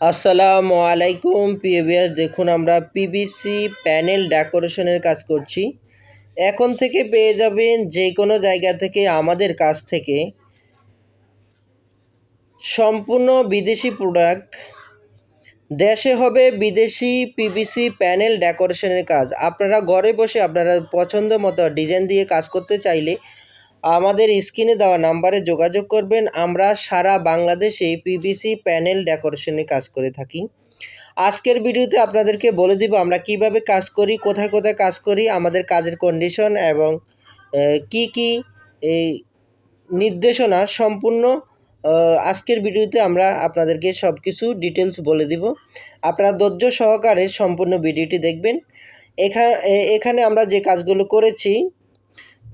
আসসালামু আলাইকুম প্রিয় ভিউয়ার্স, দেখুন আমরা পিভিসি প্যানেল ডেকোরেশনের কাজ করছি। এখন থেকে পেয়ে যাবেন যে কোনো জায়গা থেকে আমাদের কাছ থেকে সম্পূর্ণ বিদেশি প্রোডাক্ট। দেশে হবে বিদেশি পিভিসি প্যানেল ডেকোরেশনের কাজ। আপনারা ঘরে বসে আপনারা পছন্দ মতো ডিজাইন দিয়ে কাজ করতে চাইলে আমাদের স্ক্রিনে দেওয়া নাম্বারে যোগাযোগ করবেন। আমরা সারা বাংলাদেশে পিভিসি প্যানেল ডেকোরেশনের কাজ করে থাকি। আজকের ভিডিওতে আপনাদেরকে বলে দিব আমরা কিভাবে কাজ করি, কোথায় কোথায় কাজ করি, আমাদের কাজের কন্ডিশন এবং কি কি এই নির্দেশনা সম্পূর্ণ আজকের ভিডিওতে আমরা আপনাদেরকে সব কিছু ডিটেলস বলে দিব। আপনারা ধৈর্য সহকারে সম্পূর্ণ ভিডিওটি দেখবেন। এখানে আমরা যে কাজগুলো করেছি,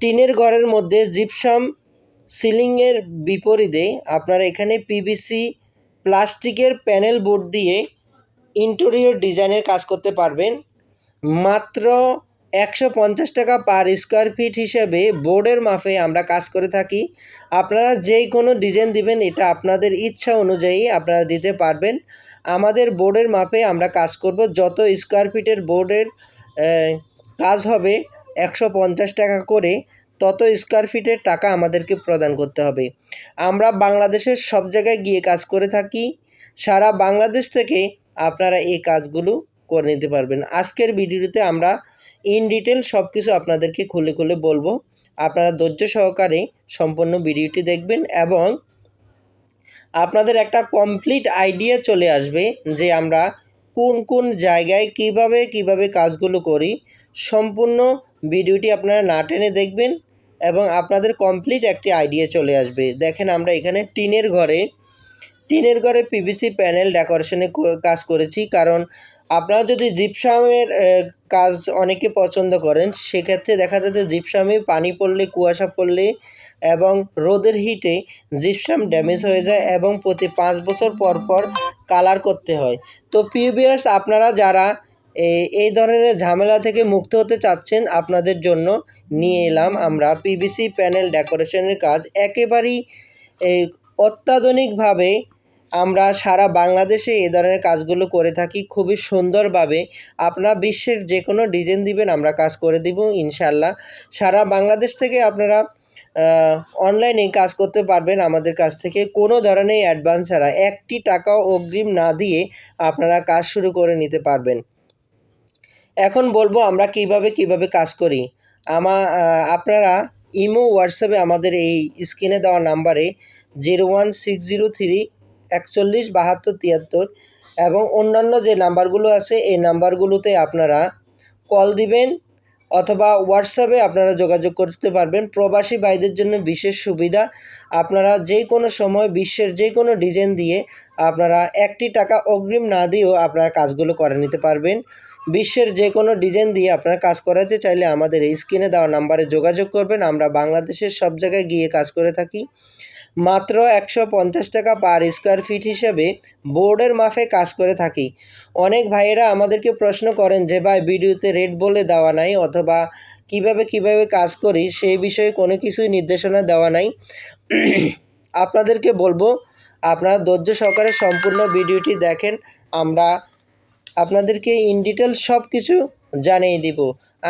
টিনের ঘরের মধ্যে জিপসাম সিলিংয়ের বিপরীতে আপনারা এখানে পিভিসি প্লাস্টিকের প্যানেল বোর্ড দিয়ে ইন্টেরিয়র ডিজাইনের কাজ করতে পারবেন। মাত্র 150 টাকা পার স্কোয়ার ফিট হিসেবে বোর্ডের মাপে আমরা কাজ করে থাকি। আপনারা যেই কোনো ডিজাইন দিবেন, এটা আপনাদের ইচ্ছা অনুযায়ী আপনারা দিতে পারবেন। আমাদের বোর্ডের মাপে আমরা কাজ করব। যত স্কোয়ার ফিটের বোর্ডের কাজ হবে 150 টাকা করে, তত স্কোয়ার ফিটের টাকা আমাদেরকে প্রদান করতে হবে। আমরা বাংলাদেশের সব জায়গায় গিয়ে কাজ করে থাকি। সারা বাংলাদেশ থেকে আপনারা এই কাজগুলো করে নিতে পারবেন। আজকের ভিডিওতে আমরা ইন ডিটেল সব কিছু আপনাদেরকে খুলে খুলে বলবো। আপনারা ধৈর্য সহকারে সম্পূর্ণ ভিডিওটি দেখবেন এবং আপনাদের একটা কমপ্লিট আইডিয়া চলে আসবে যে আমরা কোন কোন জায়গায় কিভাবে কাজগুলো করি। সম্পূর্ণ ভিডিওটি আপনারা না টেনে দেখবেন এবং আপনাদের কমপ্লিট একটি আইডিয়া চলে আসবে। দেখেন, আমরা এখানে টিনের ঘরে পিভিসি প্যানেল ডেকোরেশনে কাজ করেছি। কারণ আপনারা যদি জিপসামের কাজ অনেকে পছন্দ করেন, সেক্ষেত্রে দেখা যাচ্ছে জিপসামে পানি পড়লে, কুয়াশা পড়লে এবং রোদের হিটে জিপসাম ড্যামেজ হয়ে যায় এবং প্রতি 5 বছর পর পর কালার করতে হয়। তো প্রিভিয়াস আপনারা যারা এই ধরনের ঝামেলা থেকে মুক্ত হতে চাচ্ছেন, আপনাদের জন্য নিয়ে এলাম আমরা পিভিসি প্যানেল ডেকোরেশনের কাজ। একেবারেই অত্যাধুনিকভাবে আমরা সারা বাংলাদেশে এ ধরনের কাজগুলো করে থাকি খুবই সুন্দরভাবে। আপনারা বিশ্বের যে কোনো ডিজাইন দিবেন, আমরা কাজ করে দিব ইনশাল্লাহ। সারা বাংলাদেশ থেকে আপনারা অনলাইনে কাজ করতে পারবেন আমাদের কাছ থেকে। কোনো ধরনের অ্যাডভান্স ছাড়া, 1টি টাকাও অগ্রিম না দিয়ে আপনারা কাজ শুরু করে নিতে পারবেন। এখন বলবো আমরা কিভাবে কাজ করি। আপনারা ইমো, হোয়াটসঅ্যাপে আমাদের এই স্ক্রিনে দেওয়া নাম্বারে 01603 41 72 73 এবং অন্যান্য যে নাম্বারগুলো আছে এই নাম্বারগুলোতে আপনারা কল দিবেন অথবা হোয়াটসঅ্যাপে আপনারা যোগাযোগ করতে পারবেন। প্রবাসী ভাইদের জন্য বিশেষ সুবিধা, আপনারা যে কোনো সময় বিশ্বের যে কোনো ডিজাইন দিয়ে আপনারা 1টি টাকা অগ্রিম না দিয়েও আপনারা কাজগুলো করে নিতে পারবেন। বিশ্বের যে কোনো ডিজাইন দিয়ে আপনারা কাজ করাতে চাইলে আমাদের এই স্ক্রিনে দেওয়া নাম্বারে যোগাযোগ করবেন। আমরা বাংলাদেশের সব জায়গায় গিয়ে কাজ করে থাকি। মাত্র 150 টাকা পার স্কোয়ার ফিট হিসেবে বোর্ডের মাপে কাজ করে থাকি। অনেক ভাইয়েরা আমাদেরকে প্রশ্ন করেন যে ভাই, ভিডিওতে রেট বলে দেওয়া নাই অথবা কিভাবে কাজ করি সেই বিষয়ে কোনো কিছুই নির্দেশনা দেওয়া নাই। আপনাদেরকে বলবো আপনারা ধৈর্য সহকারে সম্পূর্ণ ভিডিওটি দেখেন। আমরা আপনাদেরকে ইন ডিটেল সব কিছু জানিয়ে দিব।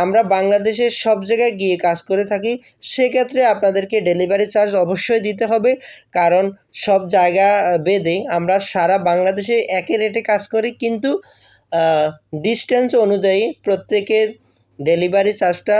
আমরা বাংলাদেশের সব জায়গায় গিয়ে কাজ করে থাকি। সেক্ষেত্রে আপনাদেরকে ডেলিভারি চার্জ অবশ্যই দিতে হবে, কারণ সব জায়গা ভেদে আমরা সারা বাংলাদেশে একই রেটে কাজ করি, কিন্তু ডিস্টেন্স অনুযায়ী প্রত্যেকের ডেলিভারি চার্জটা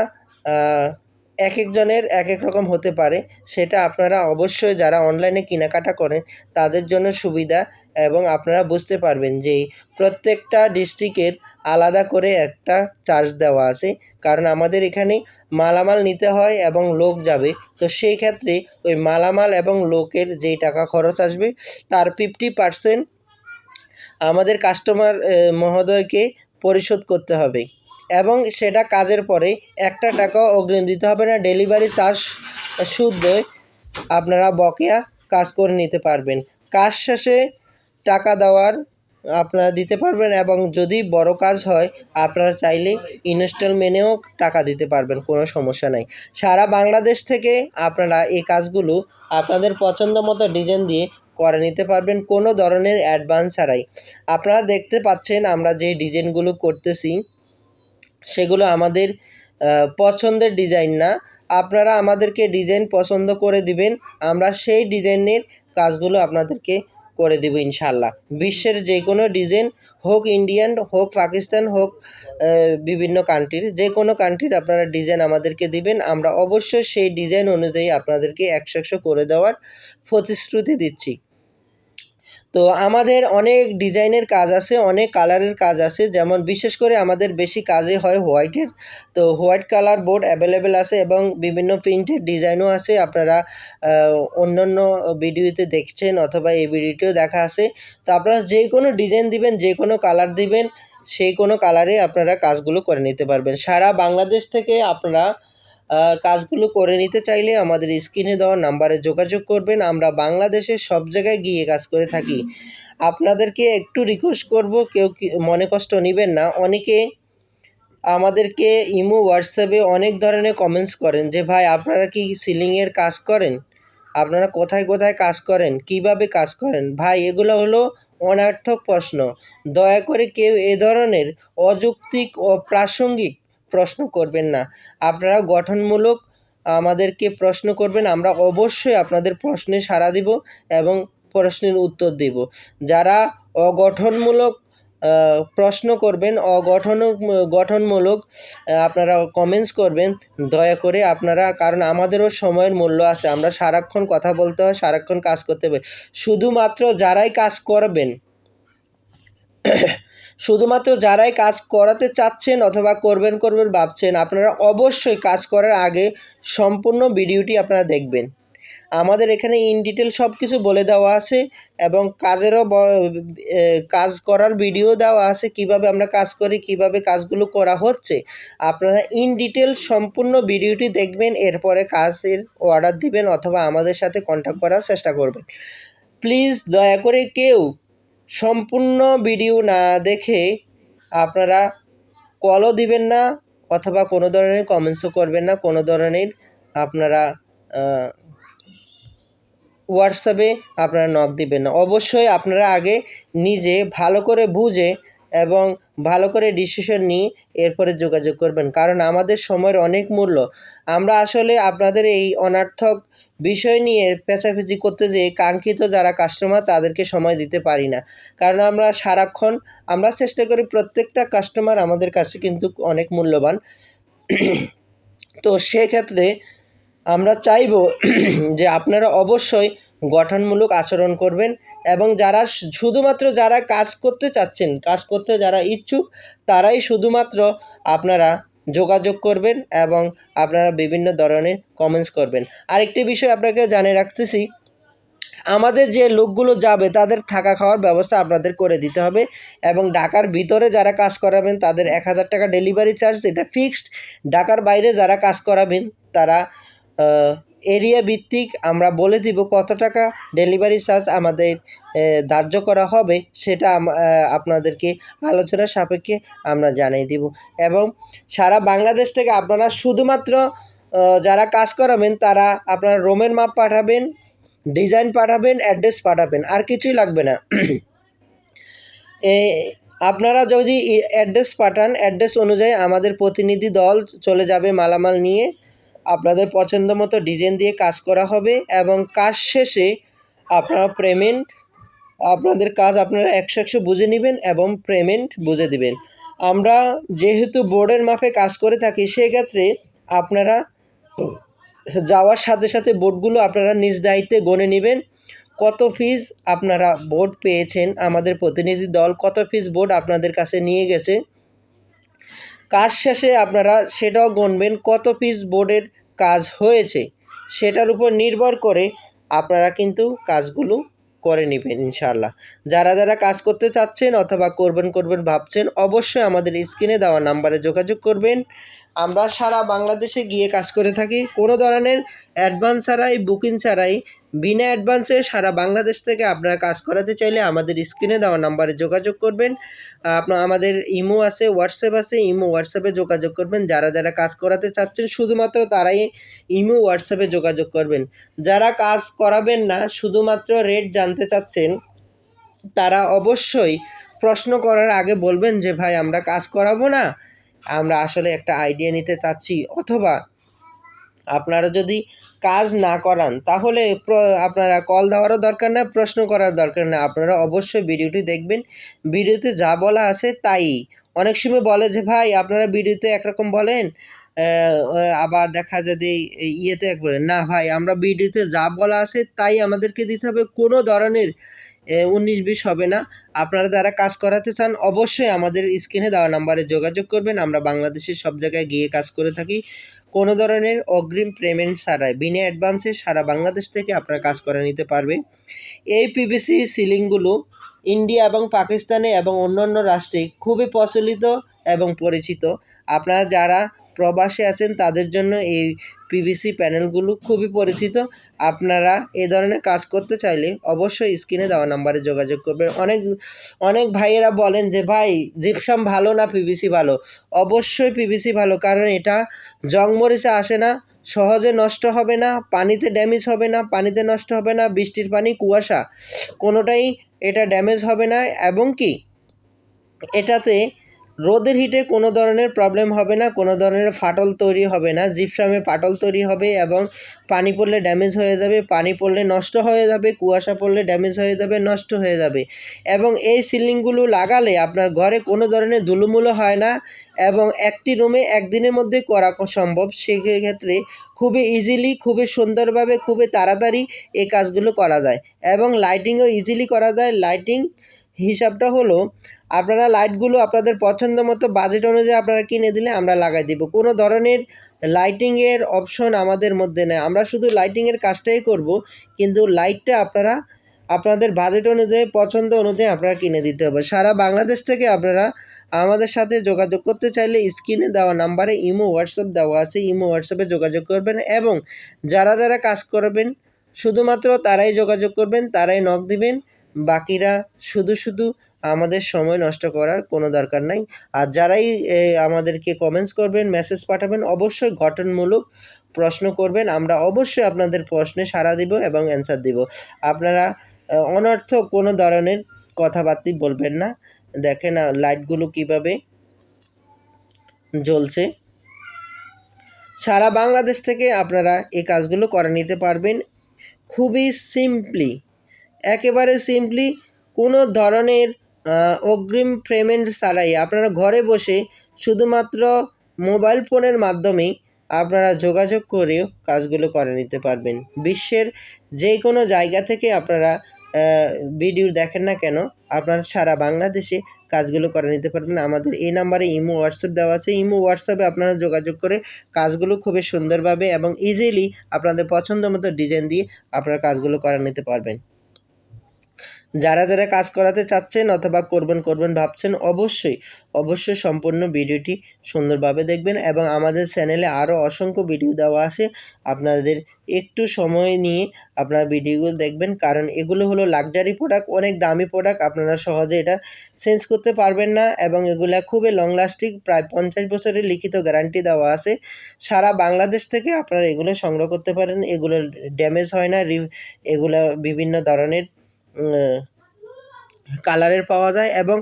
এক একজনের এক এক রকম হতে পারে। সেটা আপনারা অবশ্যই যারা অনলাইনে কেনাকাটা করেন তাদের জন্য সুবিধা, এবং আপনারা বুঝতে পারবেন যে প্রত্যেকটা ডিস্ট্রিক্টের আলাদা করে একটা চার্জ দেওয়া আছে। কারণ আমাদের এখানে মালামাল নিতে হয় এবং লোক যাবে, তো সেই ক্ষেত্রে ওই মালামাল এবং লোকের যেই টাকা খরচ আসবে তার 50% আমাদের কাস্টমার মহোদয়কে পরিশোধ করতে হবে এবং সেটা কাজের পরে 1 টাকাও অগ্রিম দিতে হবে না। ডেলিভারি চার্জ শুদ্ধ আপনারা বকেয়া কাজ করে নিতে পারবেন। কাজ শেষে টাকা দেওয়ার আপনারা দিতে পারবেন এবং যদি বড় কাজ হয় আপনারা চাইলে ইনস্টলমেন্টেও টাকা দিতে পারবেন, কোনো সমস্যা নাই। সারা বাংলাদেশ থেকে আপনারা এই কাজগুলো আপনাদের পছন্দ মতো ডিজাইন দিয়ে করে নিতে পারবেন কোনো ধরনের অ্যাডভান্স ছাড়াই। আপনারা দেখতে পাচ্ছেন আমরা যে ডিজাইনগুলো করতেছি সেগুলো আমাদের পছন্দের ডিজাইন না। আপনারা আমাদেরকে ডিজাইন পছন্দ করে দিবেন, আমরা সেই ডিজাইনের কাজগুলো আপনাদেরকে করে দেব ইনশাআল্লাহ। বিশ্বের যে কোনো ডিজাইন হোক, ইন্ডিয়ান হোক, পাকিস্তান হোক, বিভিন্ন কান্ট্রির যে কোনো কান্ট্রির আপনারা ডিজাইন আমাদেরকে দিবেন, আমরা অবশ্যই সেই ডিজাইন অনুযায়ী আপনাদেরকে 100 করে দেওয়ার প্রতিশ্রুতি দিচ্ছি। তো আমাদের অনেক ডিজাইনের কাজ আছে, অনেক কালারের কাজ আছে, যেমন বিশেষ করে আমাদের বেশি কাজই হয় হোয়াইটের। তো হোয়াইট কালার বোর্ড অ্যাভেলেবেল আছে এবং বিভিন্ন প্রিন্টের ডিজাইনও আছে। আপনারা অন্যান্য ভিডিওতে দেখছেন অথবা এই ভিডিওতেও দেখা আছে। তো আপনারা যে কোনো ডিজাইন দিবেন, যে কোনো কালার দিবেন, সেই কোনো কালারে আপনারা কাজগুলো করে নিতে পারবেন। সারা বাংলাদেশ থেকে আপনারা কাজগুলো করে নিতে চাইলে আমাদের স্ক্রিনে দেওয়া নাম্বারে যোগাযোগ করবেন। আমরা বাংলাদেশের সব জায়গায় গিয়ে কাজ করে থাকি। আপনাদেরকে একটু রিকোয়েস্ট করব, কেউ মনে কষ্ট নেবেন না। অনেকে আমাদেরকে ইমো, হোয়াটসঅ্যাপে অনেক ধরনের কমেন্টস করেন যে ভাই আপনারা কি সিলিংয়ের কাজ করেন? আপনারা কোথায় কোথায় কাজ করেন? কিভাবে কাজ করেন? ভাই এগুলো হলো অনর্থক প্রশ্ন। দয়া করে কেউ এ ধরনের অযৌক্তিক ও প্রাসঙ্গিক প্রশ্ন করবেন না। আপনারা গঠনমূলক আমাদেরকে প্রশ্ন করবেন, আমরা অবশ্যই আপনাদের প্রশ্নে সাড়া দিব এবং প্রশ্নের উত্তর দেব। যারা অগঠনমূলক প্রশ্ন করবেন, গঠনমূলক আপনারা কমেন্টস করবেন, দয়া করে আপনারা, কারণ আমাদেরও সময়ের মূল্য আছে, আমরা সারাক্ষণ কথা বলতে হয়, সারাক্ষণ কাজ করতে হবে। শুধুমাত্র যারাই কাজ করবেন, শুধুমাত্র যারাই কাজ করাতে চাচ্ছেন অথবা করবেন ভাবছেন, আপনারা অবশ্যই কাজ করার আগে সম্পূর্ণ ভিডিওটি আপনারা দেখবেন। আমাদের এখানে ইন ডিটেল সব কিছু বলে দেওয়া আছে এবং কাজ করার ভিডিও দেওয়া আছে, কিভাবে আমরা কাজ করি, কিভাবে কাজগুলো করা হচ্ছে। আপনারা ইন ডিটেল সম্পূর্ণ ভিডিওটি দেখবেন, এরপরে কাজের অর্ডার দিবেন অথবা আমাদের সাথে কন্ট্যাক্ট করার চেষ্টা করবেন। প্লিজ দয়া করে কেউ সম্পূর্ণ ভিডিও না দেখে আপনারা কলও দিবেন না অথবা কোনো ধরনের কমেন্টসও করবেন না, কোনো ধরনের আপনারা হোয়াটসঅ্যাপে আপনারা নক দিবেন না। অবশ্যই আপনারা আগে নিজে ভালো করে বুঝে এবং ভালো করে ডিসিশন নিয়ে এরপরে যোগাযোগ করবেন, কারণ আমাদের সময়ের অনেক মূল্য। আমরা আসলে আপনাদের এই অনর্থক বিষয় নিয়ে পেঁচাপেচি করতে যেয়ে কাঙ্ক্ষিত যারা কাস্টমার তাদেরকে সময় দিতে পারি না, কারণ আমরা সারাক্ষণ আমরা চেষ্টা করি, প্রত্যেকটা কাস্টমার আমাদের কাছে কিন্তু অনেক মূল্যবান। তো সেক্ষেত্রে আমরা চাইব যে আপনারা অবশ্যই গঠনমূলক আচরণ করবেন এবং যারা শুধুমাত্র যারা কাজ করতে চাচ্ছেন, কাজ করতে যারা ইচ্ছুক, তারাই শুধুমাত্র আপনারা যোগাযোগ করবেন এবং আপনারা বিভিন্ন ধরনের কমেন্টস করবেন। আরেকটি বিষয় আপনাকে জানিয়ে রাখতেছি, আমাদের যে লোকগুলো যাবে তাদের থাকা খাওয়ার ব্যবস্থা আপনাদের করে দিতে হবে এবং ঢাকার ভিতরে যারা কাজ করাবেন তাদের 1000 টাকা ডেলিভারি চার্জ, এটা ফিক্সড। ঢাকার বাইরে যারা কাজ করাবেন তারা এরিয়া ভিত্তিক আমরা বলে দিব কত টাকা ডেলিভারি চার্জ আমাদের ধার্য করা হবে, সেটা আপনাদেরকে আলোচনা সাপেক্ষে আমরা জানিয়ে দিব। এবং সারা বাংলাদেশ থেকে আপনারা শুধুমাত্র যারা কাজ করাবেন তারা আপনারা রুমের মাপ পাঠাবেন, ডিজাইন পাঠাবেন, অ্যাড্রেস পাঠাবেন, আর কিছুই লাগবে না। আপনারা যদি অ্যাড্রেস পাঠান, অ্যাড্রেস অনুযায়ী আমাদের প্রতিনিধি দল চলে যাবে মালামাল নিয়ে, আপনাদের পছন্দ মতো ডিজাইন দিয়ে কাজ করা হবে এবং কাজ শেষে আপনারা আপনাদের কাজ আপনারা 100 বুঝে নেবেন এবং পেমেন্ট বুঝে দিবেন। আমরা যেহেতু বোর্ডের মাপে কাজ করে থাকি, সেক্ষেত্রে আপনারা যাওয়ার সাথে সাথে বোর্ডগুলো আপনারা নিজ দায়িত্বে গণে নেবেন। কত পিস আপনারা বোর্ড পেয়েছেন, আমাদের প্রতিনিধি দল কত পিস বোর্ড আপনাদের কাছে নিয়ে গেছে, কাজ শেষে আপনারা সেটাও গুনবেন, কত পিস বোর্ডের কাজ হয়েছে, সেটার উপর নির্ভর করে আপনারা কিন্তু কাজগুলো করে নেবেন ইনশাআল্লাহ। যারা যারা কাজ করতে চাচ্ছেন অথবা করবেন ভাবছেন, অবশ্যই আমাদের স্ক্রিনে দেওয়া নাম্বারে যোগাযোগ করবেন। আমরা সারা বাংলাদেশে গিয়ে কাজ করে থাকি। কোনো ধরনের অ্যাডভান্স ছাড়াই, বুকিং ছাড়াই, বিনা অ্যাডভান্সে সারা বাংলাদেশ থেকে আপনারা কাজ করাতে চাইলে আমাদের স্ক্রিনে দেওয়া নাম্বারে যোগাযোগ করবেন। আমাদের ইমো আছে, হোয়াটসঅ্যাপ আছে। ইমো, হোয়াটসঅ্যাপে যোগাযোগ করবেন। যারা কাজ করাতে চাচ্ছেন শুধুমাত্র তারাই ইমো, হোয়াটসঅ্যাপে যোগাযোগ করবেন। যারা কাজ করাবেন না, শুধুমাত্র রেট জানতে চাচ্ছেন, তারা অবশ্যই প্রশ্ন করার আগে বলবেন যে ভাই আমরা কাজ করাবো না, আমরা আসলে একটা আইডিয়া নিতে চাচ্ছি। অথবা আপনারা যদি কাজ না করান তাহলে আপনারা কল দেওয়ারও দরকার না, প্রশ্ন করার দরকার না। আপনারা অবশ্যই ভিডিওটি দেখবেন। ভিডিওতে যা বলা আছে তাই। অনেক সময় বলে যে ভাই আপনারা ভিডিওতে একরকম বলেন, আবার দেখা যায় যে ইয়েতে এক বলেন। না ভাই, আমরা ভিডিওতে যা বলা আছে তাই আমাদেরকে দিতে হবে। কোনো ধরনের 19-20 হবে না। আপনারা যারা কাজ করাতে চান অবশ্যই আমাদের স্ক্রিনে দেওয়া নাম্বারে যোগাযোগ করবেন। আমরা বাংলাদেশের সব জায়গায় গিয়ে কাজ করে থাকি। কোনো ধরনের অগ্রিম পেমেন্ট ছাড়াই, বিনা অ্যাডভান্সে সারা বাংলাদেশ থেকে আপনারা কাজ করে নিতে পারবে। এই পিভিসি সিলিংগুলো ইন্ডিয়া এবং পাকিস্তানে এবং অন্যান্য রাষ্ট্রে খুবই প্রচলিত এবং পরিচিত। আপনারা যারা প্রবাসে আছেন তাদের জন্য এই পিভিসি প্যানেলগুলো খুবই পরিচিত। আপনারা এ ধরনের কাজ করতে চাইলে অবশ্যই স্ক্রিনে দেওয়া নাম্বারে যোগাযোগ করবেন। অনেক ভাইয়েরা বলেন যে ভাই জিপসাম ভালো না পিভিসি ভালো? অবশ্যই পিভিসি ভালো, কারণ এটা জং মরিচা আসে না, সহজে নষ্ট হবে না, পানিতে ড্যামেজ হবে না, পানিতে নষ্ট হবে না, বৃষ্টির পানি, কুয়াশা কোনোটাই এটা ড্যামেজ হবে না। এবং কি এটাতে রোদের হিটে কোনো ধরনের প্রবলেম হবে না, কোনো ধরনের ফাটল তৈরি হবে না। জিপসামে ফাটল তৈরি হবে এবং পানি পড়লে ড্যামেজ হয়ে যাবে, পানি পড়লে নষ্ট হয়ে যাবে, কুয়াশা পড়লে ড্যামেজ হয়ে যাবে, নষ্ট হয়ে যাবে। এবং এই সিলিংগুলো লাগালে আপনার ঘরে কোনো ধরনের ধুলোমুলো হয় না এবং একটি রুমে একদিনের মধ্যে করা সম্ভব। সেক্ষেত্রে খুবই ইজিলি, খুবই সুন্দরভাবে, খুবই তাড়াতাড়ি এই কাজগুলো করা যায় এবং লাইটিংও ইজিলি করা যায়। লাইটিং হিসাবটা হলো, আপনারা লাইটগুলো আপনাদের পছন্দ মতো বাজেট অনুযায়ী আপনারা কিনে দিলে আমরা লাগাই দিব। কোনো ধরনের লাইটিংয়ের অপশন আমাদের মধ্যে নেই। আমরা শুধু লাইটিংয়ের কাজটাই করব, কিন্তু লাইটটা আপনারা আপনাদের বাজেট অনুযায়ী, পছন্দ অনুযায়ী আপনারা কিনে দিতে হবে। সারা বাংলাদেশ থেকে আপনারা আমাদের সাথে যোগাযোগ করতে চাইলে স্ক্রিনে দেওয়া নাম্বারে ইমো, হোয়াটসঅ্যাপ দেওয়া আছে। ইমো, হোয়াটসঅ্যাপে যোগাযোগ করবেন এবং যারা কাজ করবেন শুধুমাত্র তারাই যোগাযোগ করবেন, তারাই নক দিবেন। বাকিরা শুধু আমাদের সময় নষ্ট করার কোনো দরকার নাই। আর যারাই আমাদেরকে কমেন্টস করবেন, মেসেজ পাঠাবেন, অবশ্যই গঠনমূলক প্রশ্ন করবেন। আমরা অবশ্যই আপনাদের প্রশ্নে সাড়া দিব এবং অ্যান্সার দিব। আপনারা অনর্থক কোনো ধরনের কথাবার্তা বলবেন না। দেখেন লাইটগুলো কীভাবে জ্বলছে। সারা বাংলাদেশ থেকে আপনারা এই কাজগুলো করে নিতে পারবেন খুবই সিম্পলি, একেবারে সিম্পলি। কোনো ধরনের অগ্রিম পেমেন্ট ছাড়াই আপনারা ঘরে বসে শুধুমাত্র মোবাইল ফোনের মাধ্যমেই আপনারা যোগাযোগ করেও কাজগুলো করে নিতে পারবেন। বিশ্বের যে কোনো জায়গা থেকে আপনারা ভিডিও দেখেন না কেন, আপনারা সারা বাংলাদেশে কাজগুলো করে নিতে পারবেন। আমাদের এই নাম্বারে ইমো, হোয়াটসঅ্যাপ দেওয়া আছে। ইমো, হোয়াটসঅ্যাপে আপনারা যোগাযোগ করে কাজগুলো খুবই সুন্দরভাবে এবং ইজিলি আপনাদের পছন্দ মতো ডিজাইন দিয়ে আপনারা কাজগুলো করে নিতে পারবেন। যারা কাজ করাতে চাচ্ছেন অথবা করবেন ভাবছেন, অবশ্যই সম্পূর্ণ ভিডিওটি সুন্দরভাবে দেখবেন এবং আমাদের চ্যানেলে আরও অসংখ্য ভিডিও দেওয়া আছে। আপনাদের একটু সময় নিয়ে আপনারা ভিডিওগুলো দেখবেন, কারণ এগুলো হলো লাক্সারি প্রোডাক্ট, অনেক দামি প্রোডাক্ট। আপনারা সহজে এটা চেঞ্জ করতে পারবেন না এবং এগুলা খুবই লং লাস্টিং, প্রায় 50 বছরের লিখিত গ্যারান্টি দেওয়া আছে। সারা বাংলাদেশ থেকে আপনারা এগুলো সংগ্রহ করতে পারেন। এগুলো ড্যামেজ হয় না। এগুলা বিভিন্ন ধরনের কালারের পাওয়া যায় এবং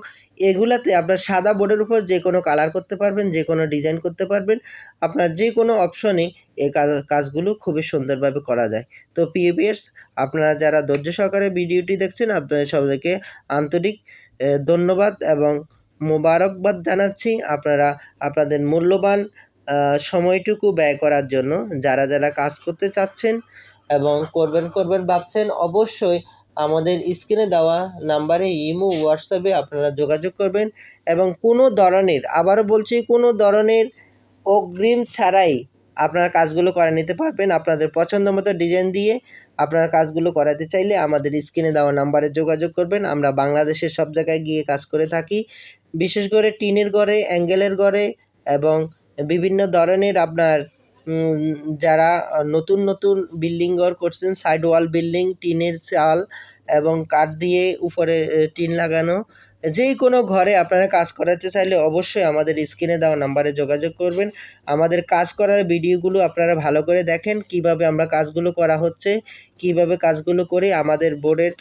এগুলাতে আপনার সাদা বোর্ডের উপর যে কোনো কালার করতে পারবেন, যে কোনো ডিজাইন করতে পারবেন। আপনার যে কোনো অপশনে এই কাজগুলো খুবই সুন্দরভাবে করা যায়। তো প্রিয় ভিউয়ার্স, আপনারা যারা ধৈর্য সহকারে ভিডিওটি দেখছেন, আপনাদের সবাইকে আন্তরিক ধন্যবাদ এবং মোবারকবাদ জানাচ্ছি। আপনারা আপনাদের মূল্যবান সময়টুকু ব্যয় করার জন্য। যারা কাজ করতে চাচ্ছেন এবং করবেন ভাবছেন, অবশ্যই আমাদের স্ক্রিনে দেওয়া নাম্বারে ইমো, হোয়াটসঅ্যাপে আপনারা যোগাযোগ করবেন এবং কোনো ধরনের, আবারও বলছি, কোনো ধরনের অগ্রিম ছাড়াই আপনারা কাজগুলো করে নিতে পারবেন। আপনাদের পছন্দ মতো ডিজাইন দিয়ে আপনারা কাজগুলো করাতে চাইলে আমাদের স্ক্রিনে দেওয়া নাম্বারে যোগাযোগ করবেন। আমরা বাংলাদেশের সব জায়গায় গিয়ে কাজ করে থাকি, বিশেষ করে টিনের ঘরে, অ্যাঙ্গেলের ঘরে এবং বিভিন্ন ধরনের আপনার যারা নতুন নতুন বিল্ডিং ঘর করছেন, সাইড ওয়াল বিল্ডিং, টিনের চাল এবং কাঠ দিয়ে উপরে টিন লাগানো, যেই কোনো ঘরে আপনারা কাজ করাতে চাইলে অবশ্যই আমাদের স্ক্রিনে দেওয়া নাম্বারে যোগাযোগ করবেন। আমাদের কাজ করার ভিডিওগুলো আপনারা ভালো করে দেখেন, কিভাবে আমরা কাজগুলো করা হচ্ছে, কিভাবে কাজগুলো করি, আমাদের বোর্ডের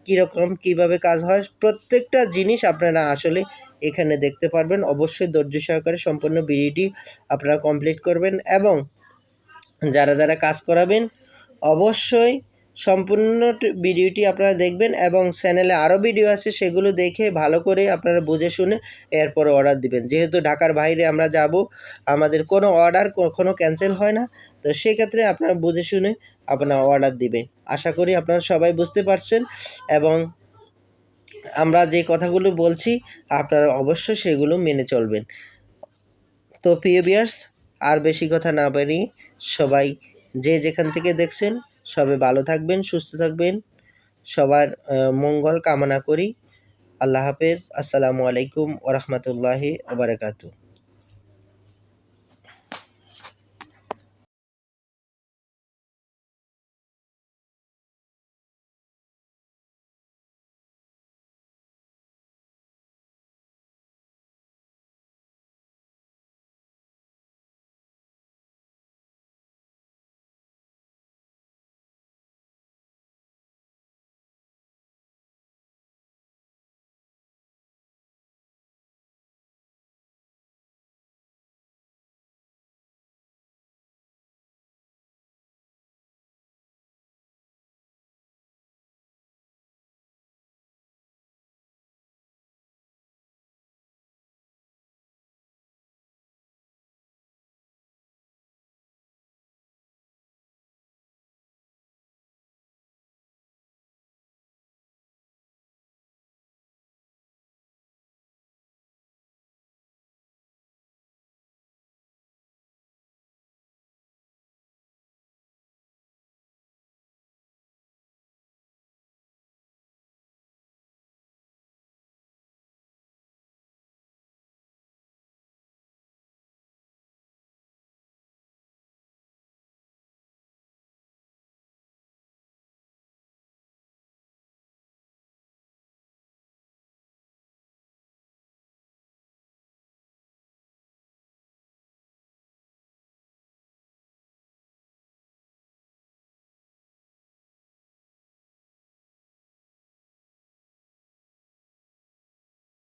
কীরকম কীভাবে কাজ হয়, প্রত্যেকটা জিনিস আপনারা আসলে এখানে দেখতে পারবেন। অবশ্যই ধৈর্য সহকারে সম্পূর্ণ ভিডিওটি আপনারা কমপ্লিট করবেন এবং যারা কাজ করাবেন অবশ্যই সম্পূর্ণ ভিডিওটি আপনারা দেখবেন এবং চ্যানেলে আরও ভিডিও আছে, সেগুলো দেখে ভালো করে আপনারা বুঝে শুনে এরপরে অর্ডার দিবেন। যেহেতু ঢাকার বাইরে আমরা যাব, আমাদের কোনো অর্ডার কখনো ক্যান্সেল হয় না, তো সেক্ষেত্রে আপনারা বুঝে শুনে আপনারা অর্ডার দিবেন। আশা করি আপনারা সবাই বুঝতে পারছেন এবং আমরা যে কথাগুলো বলছি আপনারা অবশ্যই সেগুলো মেনে চলবেন। তো প্রিয় ভিউয়ার্স, আর বেশি কথা না বাড়িয়ে সবাই যে যেখান থেকে দেখছেন সবাই ভালো থাকবেন, সুস্থ থাকবেন, সবার মঙ্গল কামনা করি। আল্লাহ হাফেজ। আসসালামু আলাইকুম ওয়া রাহমাতুল্লাহি ওয়া বারাকাতুহু।